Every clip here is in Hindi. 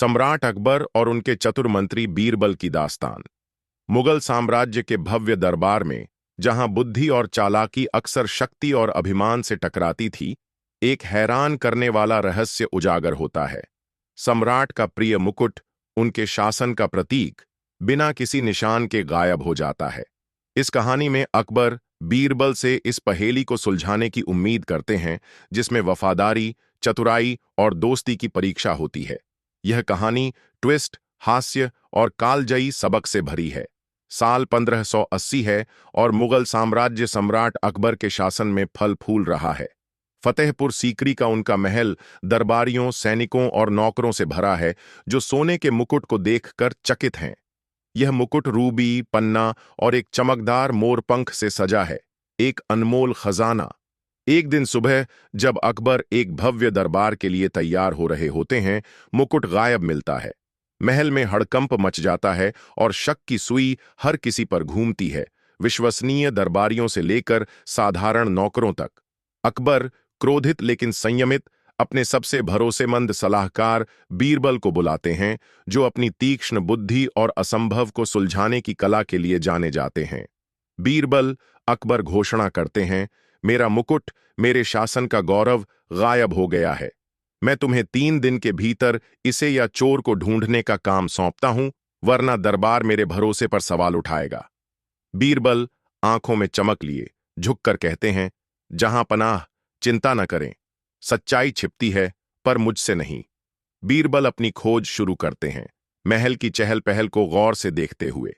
सम्राट अकबर और उनके चतुर मंत्री बीरबल की दास्तान। मुगल साम्राज्य के भव्य दरबार में, जहां बुद्धि और चालाकी अक्सर शक्ति और अभिमान से टकराती थी, एक हैरान करने वाला रहस्य उजागर होता है। सम्राट का प्रिय मुकुट, उनके शासन का प्रतीक, बिना किसी निशान के गायब हो जाता है। इस कहानी में अकबर बीरबल से इस पहेली को सुलझाने की उम्मीद करते हैं, जिसमें वफादारी, चतुराई और दोस्ती की परीक्षा होती है। यह कहानी ट्विस्ट, हास्य और कालजयी सबक से भरी है। साल 1580 है और मुगल साम्राज्य सम्राट अकबर के शासन में फल फूल रहा है। फतेहपुर सीकरी का उनका महल दरबारियों, सैनिकों और नौकरों से भरा है, जो सोने के मुकुट को देखकर चकित हैं। यह मुकुट रूबी, पन्ना और एक चमकदार मोरपंख से सजा है, एक अनमोल खजाना। एक दिन सुबह जब अकबर एक भव्य दरबार के लिए तैयार हो रहे होते हैं, मुकुट गायब मिलता है। महल में हड़कंप मच जाता है और शक की सुई हर किसी पर घूमती है, विश्वसनीय दरबारियों से लेकर साधारण नौकरों तक। अकबर, क्रोधित लेकिन संयमित, अपने सबसे भरोसेमंद सलाहकार बीरबल को बुलाते हैं, जो अपनी तीक्ष्ण बुद्धि और असंभव को सुलझाने की कला के लिए जाने जाते हैं। बीरबल, अकबर घोषणा करते हैं, मेरा मुकुट, मेरे शासन का गौरव गायब हो गया है। मैं तुम्हें 3 दिन के भीतर इसे या चोर को ढूंढने का काम सौंपता हूं, वरना दरबार मेरे भरोसे पर सवाल उठाएगा। बीरबल, आंखों में चमक लिए, झुककर कहते हैं, जहां पनाह, चिंता न करें। सच्चाई छिपती है, पर मुझसे नहीं। बीरबल अपनी खोज शुरू करते हैं, महल की चहल पहल को गौर से देखते हुए।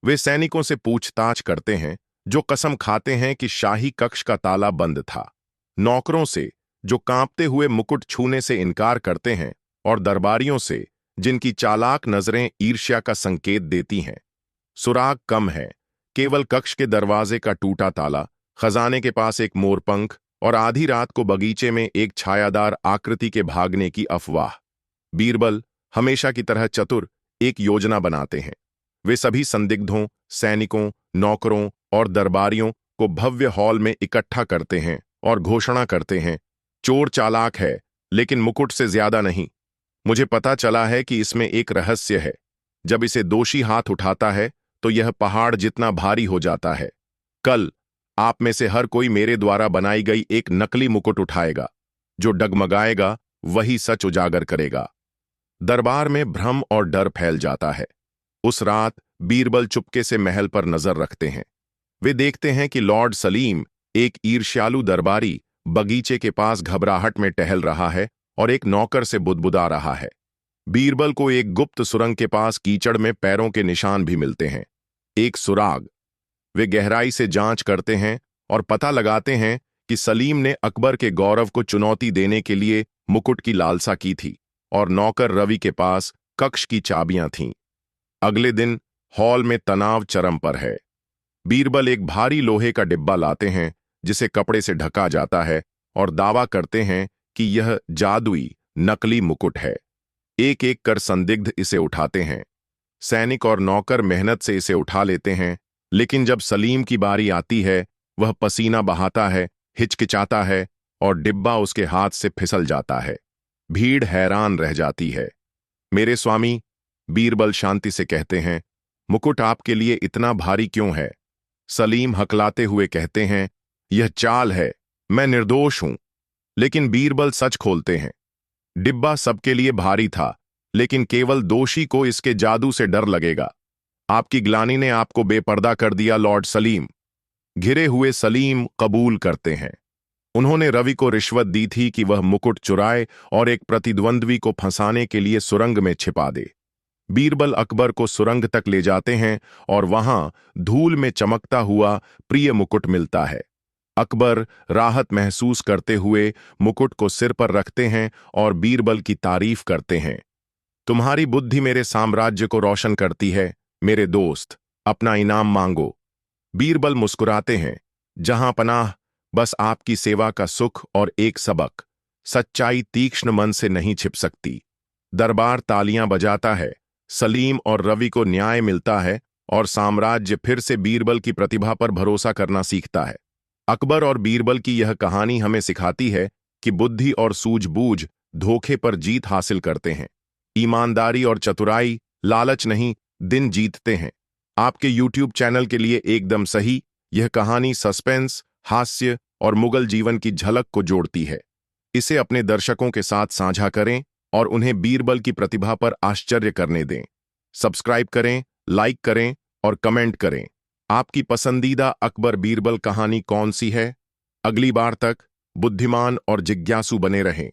वे सैनिकों से पूछताछ करते हैं, जो कसम खाते हैं कि शाही कक्ष का ताला बंद था। नौकरों से, जो कांपते हुए मुकुट छूने से इनकार करते हैं, और दरबारियों से, जिनकी चालाक नजरें ईर्ष्या का संकेत देती हैं। सुराग कम है, केवल कक्ष के दरवाजे का टूटा ताला, खजाने के पास एक मोरपंख और आधी रात को बगीचे में एक छायादार आकृति के भागने की अफवाह। बीरबल, हमेशा की तरह चतुर, एक योजना बनाते हैं। वे सभी संदिग्धों, सैनिकों, नौकरों और दरबारियों को भव्य हॉल में इकट्ठा करते हैं और घोषणा करते हैं, चोर चालाक है, लेकिन मुकुट से ज्यादा नहीं। मुझे पता चला है कि इसमें एक रहस्य है। जब इसे दोषी हाथ उठाता है, तो यह पहाड़ जितना भारी हो जाता है। कल आप में से हर कोई मेरे द्वारा बनाई गई एक नकली मुकुट उठाएगा। जो डगमगाएगा वही सच उजागर करेगा। दरबार में भ्रम और डर फैल जाता है। उस रात बीरबल चुपके से महल पर नजर रखते हैं। वे देखते हैं कि लॉर्ड सलीम, एक ईर्ष्यालु दरबारी, बगीचे के पास घबराहट में टहल रहा है और एक नौकर से बुदबुदा रहा है। बीरबल को एक गुप्त सुरंग के पास कीचड़ में पैरों के निशान भी मिलते हैं, एक सुराग। वे गहराई से जांच करते हैं और पता लगाते हैं कि सलीम ने अकबर के गौरव को चुनौती देने के लिए मुकुट की लालसा की थी, और नौकर रवि के पास कक्ष की चाबियां थीं। अगले दिन हॉल में तनाव चरम पर है। बीरबल एक भारी लोहे का डिब्बा लाते हैं, जिसे कपड़े से ढका जाता है, और दावा करते हैं कि यह जादुई नकली मुकुट है। एक एक कर संदिग्ध इसे उठाते हैं। सैनिक और नौकर मेहनत से इसे उठा लेते हैं, लेकिन जब सलीम की बारी आती है, वह पसीना बहाता है, हिचकिचाता है और डिब्बा उसके हाथ से फिसल जाता है। भीड़ हैरान रह जाती है। मेरे स्वामी, बीरबल शांति से कहते हैं, मुकुट आपके लिए इतना भारी क्यों है? सलीम हकलाते हुए कहते हैं, यह चाल है, मैं निर्दोष हूं। लेकिन बीरबल सच खोलते हैं। डिब्बा सबके लिए भारी था, लेकिन केवल दोषी को इसके जादू से डर लगेगा। आपकी ग्लानि ने आपको बेपर्दा कर दिया, लॉर्ड सलीम। घिरे हुए सलीम कबूल करते हैं। उन्होंने रवि को रिश्वत दी थी कि वह मुकुट चुराए और एक प्रतिद्वंद्वी को फंसाने के लिए सुरंग में छिपा दे। बीरबल अकबर को सुरंग तक ले जाते हैं और वहां धूल में चमकता हुआ प्रिय मुकुट मिलता है। अकबर राहत महसूस करते हुए मुकुट को सिर पर रखते हैं और बीरबल की तारीफ करते हैं। तुम्हारी बुद्धि मेरे साम्राज्य को रोशन करती है, मेरे दोस्त, अपना इनाम मांगो। बीरबल मुस्कुराते हैं, जहां पनाह, बस आपकी सेवा का सुख और एक सबक। सच्चाई तीक्ष्ण मन से नहीं छिप सकती। दरबार तालियां बजाता है, सलीम और रवि को न्याय मिलता है, और साम्राज्य फिर से बीरबल की प्रतिभा पर भरोसा करना सीखता है। अकबर और बीरबल की यह कहानी हमें सिखाती है कि बुद्धि और सूझबूझ धोखे पर जीत हासिल करते हैं। ईमानदारी और चतुराई, लालच नहीं, दिन जीतते हैं। आपके YouTube चैनल के लिए एकदम सही। यह कहानी सस्पेंस, हास्य और मुगल जीवन की झलक को जोड़ती है। इसे अपने दर्शकों के साथ साझा करें और उन्हें बीरबल की प्रतिभा पर आश्चर्य करने दें। सब्सक्राइब करें, लाइक करें और कमेंट करें। आपकी पसंदीदा अकबर बीरबल कहानी कौन सी है? अगली बार तक बुद्धिमान और जिज्ञासु बने रहें।